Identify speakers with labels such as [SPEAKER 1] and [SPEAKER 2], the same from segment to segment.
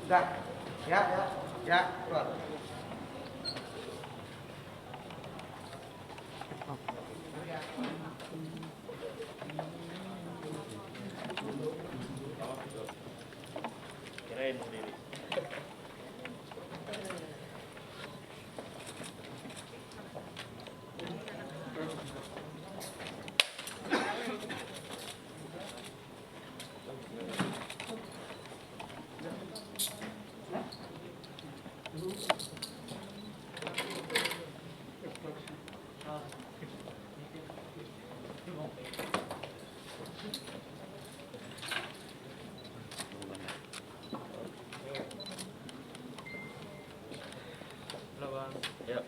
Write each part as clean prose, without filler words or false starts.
[SPEAKER 1] Udah. Ya, ya. Ya, keluar.
[SPEAKER 2] Kirain sendiri. Halo bang. Yuk.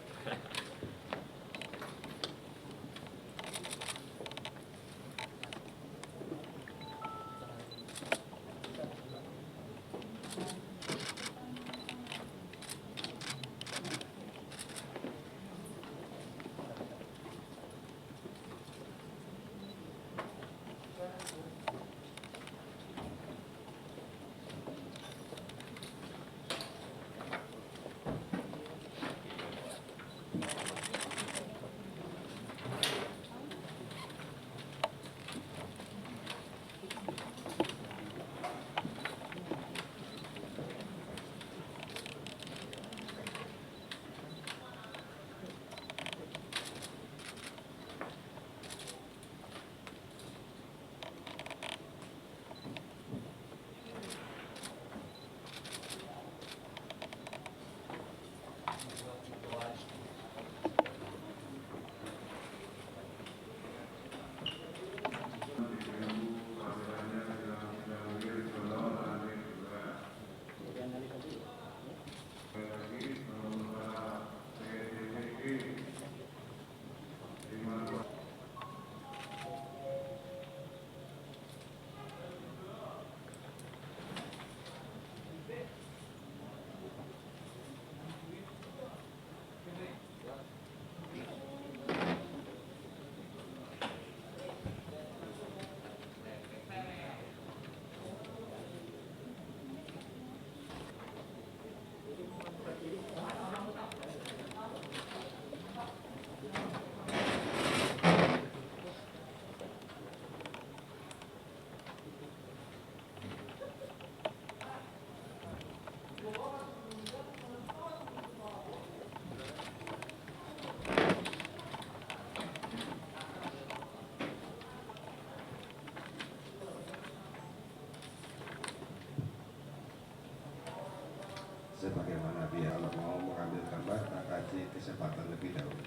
[SPEAKER 3] Sebagaimana dia kalau mau mengambil gambar, kita kasih kesempatan lebih dahulu.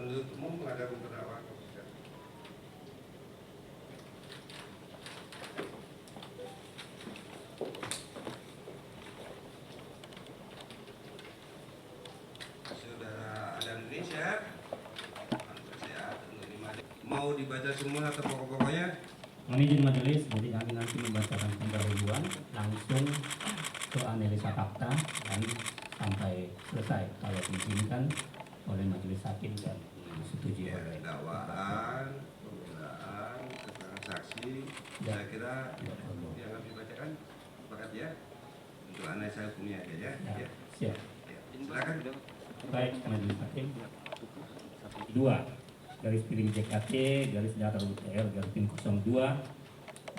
[SPEAKER 3] penuntut umum menghadap terdakwa. Saudara Adam Indonesia, mau dibaca semua atau pokok-pokoknya?
[SPEAKER 4] Mohon izin majelis, jadi kami nanti membacakan pendahuluan langsung ke analisa fakta dan sampai selesai kalau diizinkan oleh majelis hakim dan disetujui
[SPEAKER 3] Ya,
[SPEAKER 4] oleh
[SPEAKER 3] dakwaan, pembelaan, keterangan saksi,
[SPEAKER 4] Ya.
[SPEAKER 3] saya kira
[SPEAKER 4] Ya, perlu.
[SPEAKER 3] yang harus dibacakan, sepakat ya? Untuk analisa hukumnya aja ya.
[SPEAKER 4] Ya,
[SPEAKER 3] Ya.
[SPEAKER 4] siap.
[SPEAKER 3] Ya. Silakan.
[SPEAKER 4] Baik, majelis hakim. 2. Garis piring JKT, garis datar UTR, garis piring 02,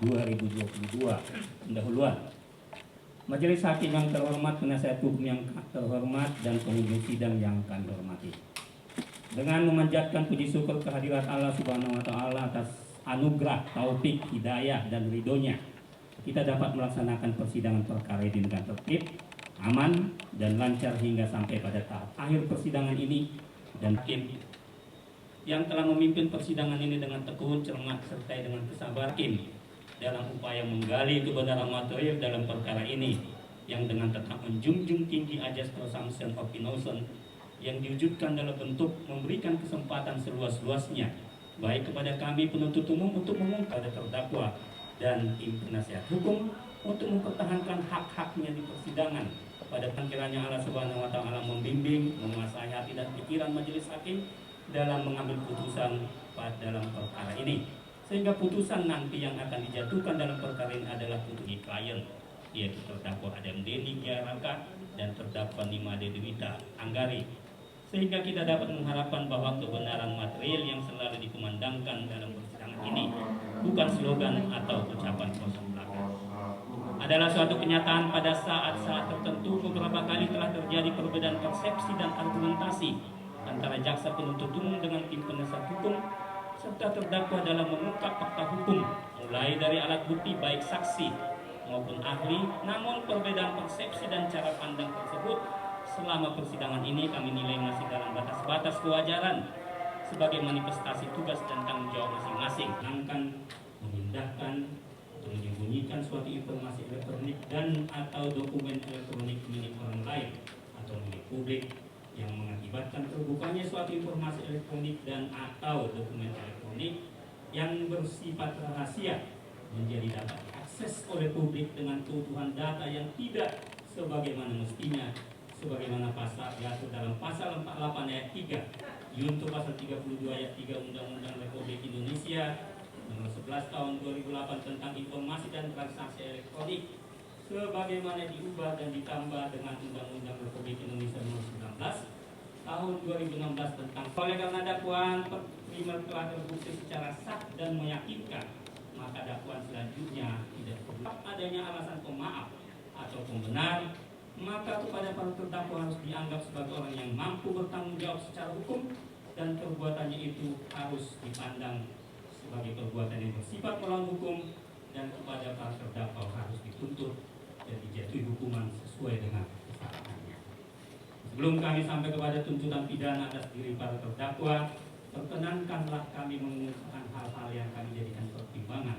[SPEAKER 4] 2022. Pendahuluan. Majelis hakim yang terhormat, penasihat hukum yang terhormat, dan pengunjung sidang yang kami hormati. Dengan memanjatkan puji syukur kehadirat Allah Subhanahu wa Ta'ala atas anugerah, taufik, hidayah, dan ridhonya, kita dapat melaksanakan persidangan perkara ini dengan tertib, aman, dan lancar hingga sampai pada tahap akhir persidangan ini. Dan hakim yang telah memimpin persidangan ini dengan tekun, cermat, serta dengan kesabaran dalam upaya menggali kebenaran material dalam perkara ini, yang dengan tetap menjunjung tinggi ajas presumption of innocence yang diwujudkan dalam bentuk memberikan kesempatan seluas-luasnya baik kepada kami penuntut umum untuk mengungkap terdakwa dan tim penasihat hukum untuk mempertahankan hak-haknya di persidangan. Pada kiranya Allah Subhanahu wa Ta'ala membimbing, menguasai hati dan pikiran majelis hakim dalam mengambil putusan dalam perkara ini, sehingga putusan nanti yang akan dijatuhkan dalam perkara ini adalah putusan klien, yaitu terdakwa Adam Denny Giaraka dan terdakwa Nimade Dwita Anggari, sehingga kita dapat mengharapkan bahwa kebenaran material yang selalu dikumandangkan dalam persidangan ini bukan slogan atau ucapan kosong belaka, adalah suatu kenyataan. Pada saat-saat tertentu beberapa kali telah terjadi perbedaan persepsi dan argumentasi antara jaksa penuntut umum dengan tim penasihat hukum serta terdakwa dalam mengungkap fakta hukum, mulai dari alat bukti baik saksi maupun ahli. Namun perbedaan persepsi dan cara pandang tersebut selama persidangan ini kami nilai masih dalam batas-batas kewajaran sebagai manifestasi tugas dan tanggung jawab masing-masing, memindahkan atau menyembunyikan suatu informasi elektronik dan atau dokumen elektronik milik orang lain atau milik publik yang mengakibatkan terbukanya suatu informasi elektronik dan atau dokumen elektronik yang bersifat rahasia menjadi dapat diakses oleh publik dengan keutuhan data yang tidak sebagaimana mestinya, sebagaimana pasal diatur dalam pasal 48 ayat 3 junto pasal 32 ayat 3 Undang-Undang Republik Indonesia nomor 11 tahun 2008 tentang informasi dan transaksi elektronik, sebagaimana diubah dan ditambah dengan Undang-Undang Republik Indonesia nomor 19 tahun 2016 tentang. Oleh karena dakwaan primer telah terbukti secara sah dan meyakinkan, maka dakwaan selanjutnya tidak perlu adanya alasan pemaaf atau pembenar, maka kepada para terdakwa harus dianggap sebagai orang yang mampu bertanggung jawab secara hukum dan perbuatannya itu harus dipandang sebagai perbuatan yang bersifat melawan hukum, dan kepada para terdakwa harus dituntut dan dijatuhi hukuman sesuai dengan kesalahannya. Sebelum kami sampai kepada tuntutan pidana atas diri para terdakwa, perkenankanlah kami mengungkapkan hal-hal yang kami jadikan pertimbangan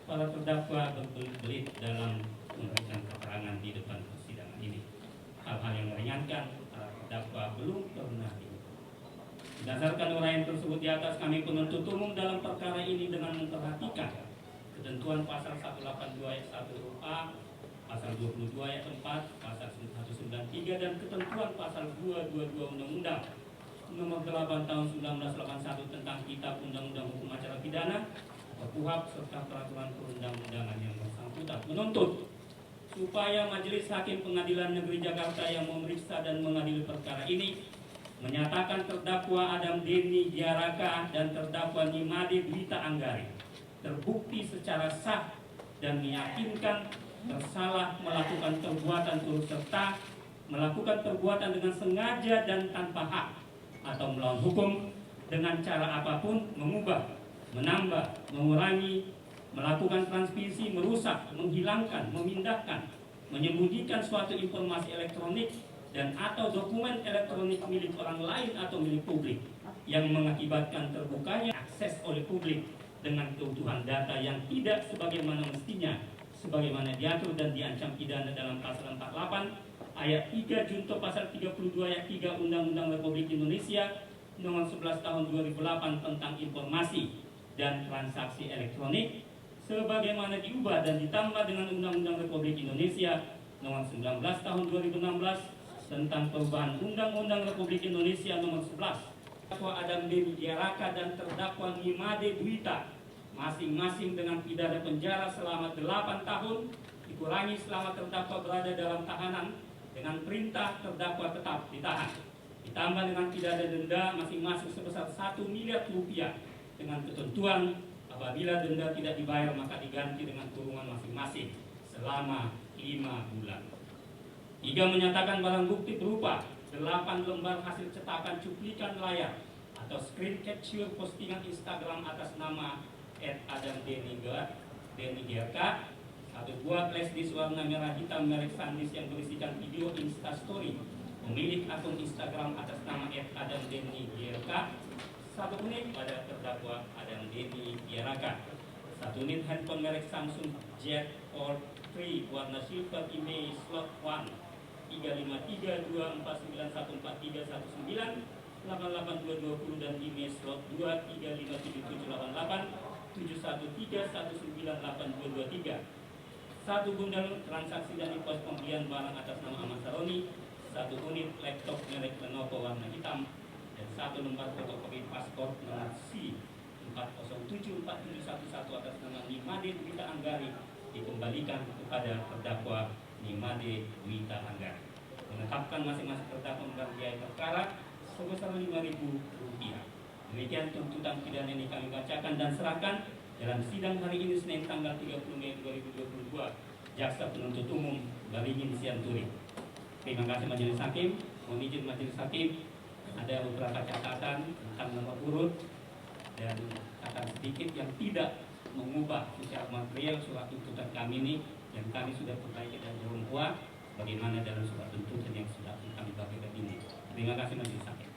[SPEAKER 4] para terdakwa berbelit-belit dalam memberikan keterangan di depan persidangan ini. Hal-hal yang meringankan para terdakwa belum pernah dihukum. Berdasarkan uraian tersebut di atas, kami penuntut umum dalam perkara ini dengan memperhatikan ketentuan pasal 182 ayat 1 huruf A, pasal 22 ayat 4, pasal 193 dan ketentuan pasal 222 Undang-Undang nomor 8 tahun 1981 tentang Kitab Undang-Undang Hukum Acara Pidana, KUHP serta peraturan perundang-undangan yang bersangkutan. Menuntut supaya Majelis Hakim Pengadilan Negeri Jakarta yang memeriksa dan mengadili perkara ini menyatakan terdakwa Adam Denny Giaraka dan terdakwa Nimade Dwita Anggari terbukti secara sah dan meyakinkan bersalah melakukan perbuatan turut serta melakukan perbuatan dengan sengaja dan tanpa hak atau melawan hukum dengan cara apapun, mengubah, menambah, mengurangi, melakukan transmisi, merusak, menghilangkan, memindahkan, menyembunyikan suatu informasi elektronik dan atau dokumen elektronik milik orang lain atau milik publik yang mengakibatkan terbukanya akses oleh publik dengan keutuhan data yang tidak sebagaimana mestinya, sebagaimana diatur dan diancam pidana dalam pasal 48 ayat 3 junto pasal 32 ayat 3 Undang-Undang Republik Indonesia nomor 11 tahun 2008 tentang informasi dan transaksi elektronik, sebagaimana diubah dan ditambah dengan Undang-Undang Republik Indonesia nomor 19 tahun 2016 tentang perubahan Undang-Undang Republik Indonesia nomor 11. Terdakwa Adam Deni Diaraka dan terdakwa Nimade Dwita masing-masing dengan pidana penjara selama 8 tahun dikurangi selama terdakwa berada dalam tahanan dengan perintah terdakwa tetap ditahan, ditambah dengan pidana denda masing-masing sebesar 1 miliar rupiah dengan ketentuan apabila denda tidak dibayar maka diganti dengan kurungan masing-masing selama 5 bulan. 3. Menyatakan barang bukti berupa 8 lembar hasil cetakan cuplikan layar atau screen capture postingan Instagram atas nama @AdamDeni_GRK, 1 buah flash disk warna merah hitam merek SanDisk yang berisikan video Instastory pemilik akun Instagram atas nama @AdamDeni_GRK, 1 unit pada terdakwa Adam Deni Diaraka, 1 unit handphone merek Samsung Z Fold 3 warna silver image slot 1 35324914319 88220 dan email slot 2 35778 713198223, 1 bundel transaksi dan pos pembelian barang atas nama Ahmad Saroni, 1 unit laptop merek Lenovo warna hitam, dan 1 lembar fotokopi paspor nomor C 4074711 atas nama Nimade Dwita Anggari dikembalikan kepada terdakwa Nimade Dwita Anggari, menetapkan masing-masing terdakwa membayar biaya perkara sebesar Rp5.000. Demikian tuntutan pidana ini kami bacakan dan serahkan dalam sidang hari ini Senin tanggal 30 Mei 2022. Jaksa Penuntut Umum Baringin Sianturi. Terima kasih Majelis Hakim. Mohon izin Majelis Hakim, ada beberapa catatan tentang nomor urut dan catatan sedikit yang tidak mengubah secara material surat tuntutan kami ini yang kami sudah perbaiki dan berumpuan bagaimana dalam surat tuntutan yang sudah kami bagikan ini. Terima kasih Majelis Hakim.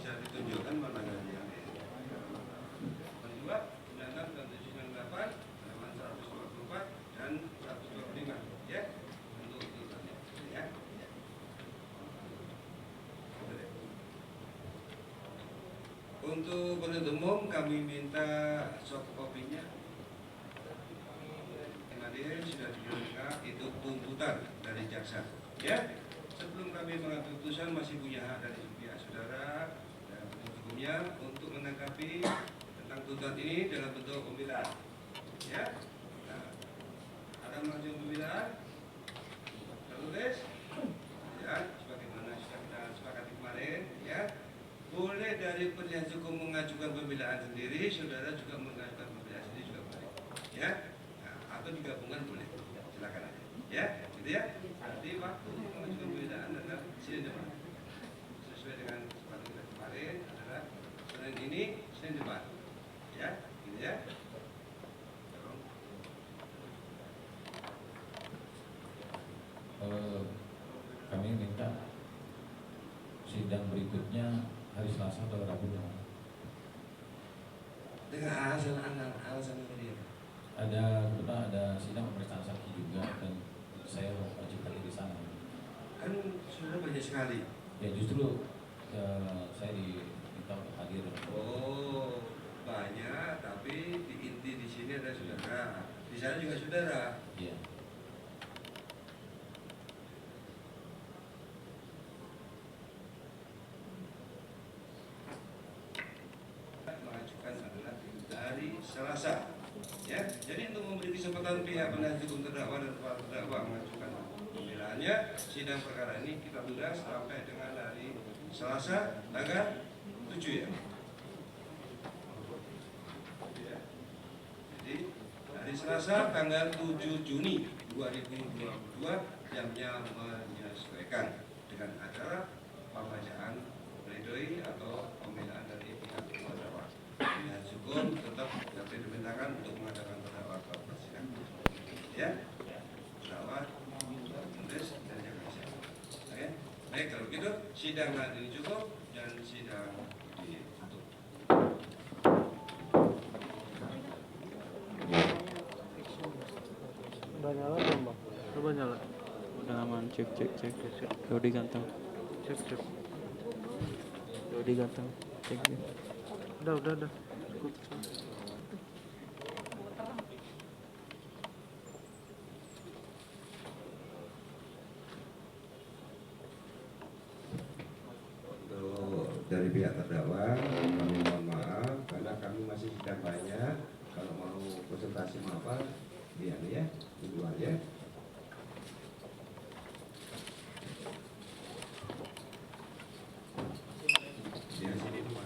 [SPEAKER 3] Bisa ditunjukkan mana yang kedua, Undang-Undang 798 halaman 124 dan 125 ya untuk tuntutannya ya. Untuk penuntut umum kami minta soft copy-nya. Hadir sudah diterima itu tuntutan dari jaksa ya. Sebelum kami mengambil putusan masih punya hak dari pihak saudara dan hukumnya untuk menanggapi tentang tuntutan ini dalam bentuk pembelaan ya. Nah, ada mengajukan pembelaan tertulis ya sebagaimana sudah kita sepakati kemarin ya. Boleh dari penasihat hukum mengajukan pembelaan sendiri, saudara juga mengajukan pembelaan sendiri juga boleh ya. Nah, atau digabungkan boleh, silakan aja ya gitu ya. Nanti waktu mengajukan pembelaan adalah Senin depan sesuai dengan sepakati kita kemarin adalah Senin ini Senin depan ya gitu ya.
[SPEAKER 5] Kami minta sidang berikutnya hari Selasa atau Rabu
[SPEAKER 3] Dengan alasan dia.
[SPEAKER 5] Ada sidang pemeriksaan saksi juga dan saya wajib hadir di sana.
[SPEAKER 3] Kan sudah banyak sekali.
[SPEAKER 5] Ya justru saya diminta untuk hadir.
[SPEAKER 3] Oh banyak, tapi di inti di sini ada saudara, di sana juga saudara.
[SPEAKER 5] Iya.
[SPEAKER 3] Mengajukan adalah dari 1 Selasa. Ya, jadi untuk memberi kesempatan pihak penasihat hukum terdakwa dan para terdakwa mengajukan pembelaannya, sidang perkara ini kita tunda sampai dengan hari Selasa tanggal 7 ya. Jadi hari Selasa tanggal 7 Juni 2022 jamnya menyesuaikan dengan acara pembacaan pledoi atau pembelaan dari pihak terdakwa. Dan hukum tetap diperintahkan untuk mengadakan terdakwa ke persidangan. Ya, terdakwa, penulis dan jaksa. Oke, baik kalau begitu sidang hari ini cukup dan sidang ditutup.
[SPEAKER 1] Udah nyala belum, Bang? Coba nyala.
[SPEAKER 2] Udah aman, cek. Dodi ganteng.
[SPEAKER 1] Cek.
[SPEAKER 2] Dodi ganteng. Cek.
[SPEAKER 1] Udah. Cukup.
[SPEAKER 3] Untuk dari pihak terdakwa kami mohon maaf karena kami masih sidang banyak. Kalau mau konsultasi mau apa, lihat ya, tunggu aja. Di sini dulu.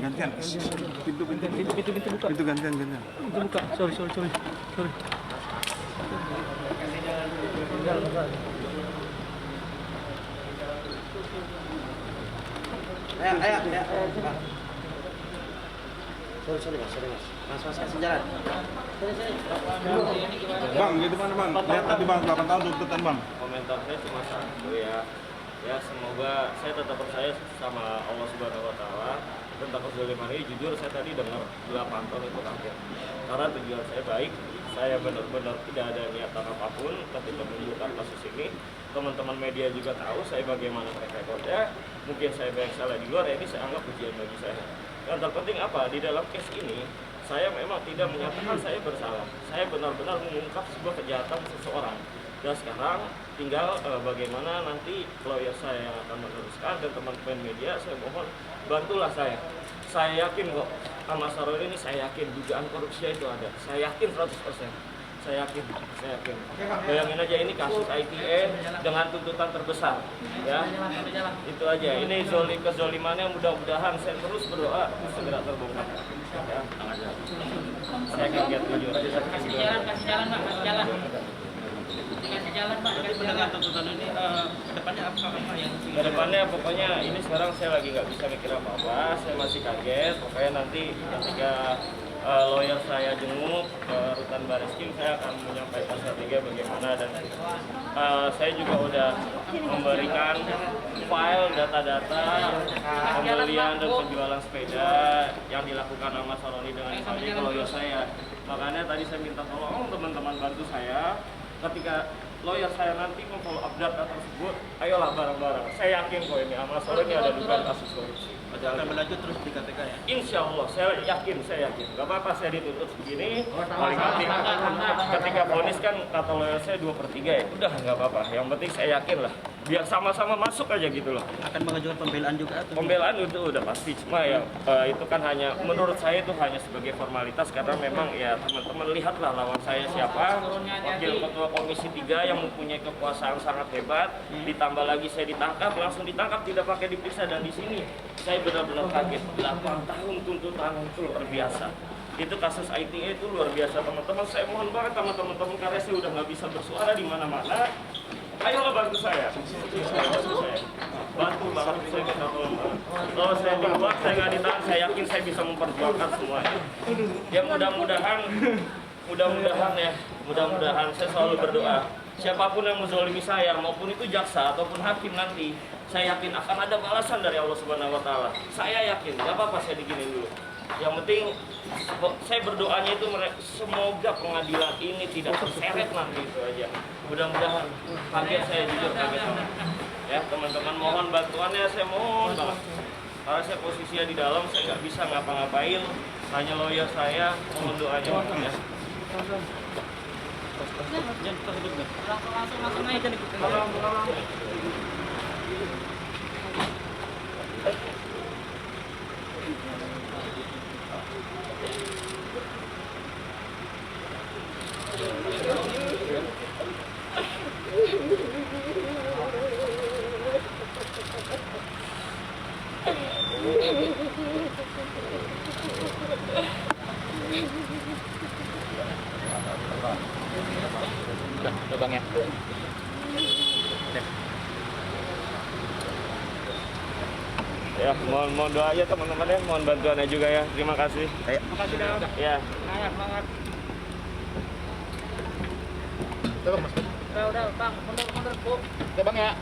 [SPEAKER 1] Gantian. Pintu buka. Pintu gantian. Pintu buka. Sorry. Ayo. Sorry mas. Mas kasih jalan. Bang, gitu mana bang? Lihat tadi bang, 8 tahun tuntutan bang.
[SPEAKER 2] Komentar saya cuma satu ya. Ya semoga saya tetap percaya sama Allah Subhanahu Wa Taala tentang kezaliman ini. Jujur saya tadi dengar 8 tahun itu kaget. Karena tujuan saya baik, saya benar-benar tidak ada niatan apapun ketika menunjukkan kasus ini. Teman-teman media juga tahu saya bagaimana track recordnya. Mungkin saya banyak salah di luar, ini saya anggap ujian bagi saya. Yang terpenting apa? Di dalam case ini saya memang tidak menyatakan saya bersalah. Saya benar-benar mengungkap sebuah kejahatan seseorang. Dan sekarang tinggal bagaimana nanti lawyer saya yang akan meneruskan dan teman-teman media, saya mohon bantulah saya. Saya yakin kok Ahmad Saroni ini, saya yakin dugaan korupsi itu ada. Saya yakin 100%. Saya yakin. Bayangin aja ini kasus ITE dengan tuntutan terbesar, ya. Itu aja. Ini kezolimannya mudah-mudahan saya terus berdoa segera terbongkar. Ya. Saya kaget jujur.
[SPEAKER 6] Kasih jalan. Dikasih jalan Pak.
[SPEAKER 2] Dengan tuntutan ini kedepannya apa yang? Kedepannya pokoknya ini sekarang saya lagi nggak bisa mikir apa-apa. Saya masih kaget. Pokoknya nanti ketika lawyer saya jenguk ke Rutan Bareskrim, saya akan menyampaikan strategi bagaimana, dan saya juga udah memberikan file data-data pembelian dan penjualan sepeda yang dilakukan Ahmad Saroni dengan misalnya ke lawyer saya. Makanya tadi saya minta tolong teman-teman bantu saya ketika lawyer saya nanti memfollow up data tersebut, ayolah bareng-bareng. Saya yakin kok ini Ahmad Saroni ada dugaan kasus korupsi.
[SPEAKER 1] Akan berlanjut terus di KPK ya?
[SPEAKER 2] Insya Allah, saya yakin. Gak apa-apa saya dituntut segini, paling penting ketika vonis kan kata lawyer saya 2/3 ya, udah nggak apa-apa. Yang penting saya yakin lah, biar sama-sama masuk aja gitu loh.
[SPEAKER 1] Akan mengajukan pembelaan juga?
[SPEAKER 2] Pembelaan itu udah pasti, cuma ya itu kan hanya, menurut saya itu hanya sebagai formalitas, karena memang ya teman-teman lihatlah lawan saya siapa, wakil ketua komisi 3 yang mempunyai kekuasaan sangat hebat, ditambah lagi saya ditangkap, langsung ditangkap tidak pakai diperiksa, dan di sini saya benar-benar kaget. 8 tahun tuntutan itu luar biasa. Itu kasus ITE itu luar biasa teman-teman. Saya mohon banget sama teman-teman karena saya udah nggak bisa bersuara di mana-mana. Ayolah bantu saya. Bantu banget, saya minta tolong banget. Kalau saya di luar, saya nggak ditahan, saya yakin saya bisa memperjuangkan semuanya. Ya mudah-mudahan saya selalu berdoa. Siapapun yang menzalimi saya, maupun itu jaksa ataupun hakim nanti, saya yakin akan ada balasan dari Allah Subhanahu Wa Taala. Saya yakin, nggak apa-apa saya digini dulu. Yang penting saya berdoanya itu semoga pengadilan ini tidak terseret nanti, itu aja. Mudah-mudahan. Kaget saya, jujur kaget. Ya teman-teman, mohon bantuannya, saya mohon banget. Karena saya posisinya di dalam, saya nggak bisa ngapa-ngapain. Hanya lawyer saya, mohon doanya ya.
[SPEAKER 6] Langsung aja nih.
[SPEAKER 7] Udah Bang ya.
[SPEAKER 2] Ya, mohon doa aja teman-teman ya, mohon bantuannya juga ya. Terima kasih.
[SPEAKER 6] Makasih dah.
[SPEAKER 2] Ya.
[SPEAKER 6] Semangat.
[SPEAKER 7] Udah Bang, Mas.
[SPEAKER 6] Udah, Bang. Mundur, Bu.
[SPEAKER 7] Udah Bang ya.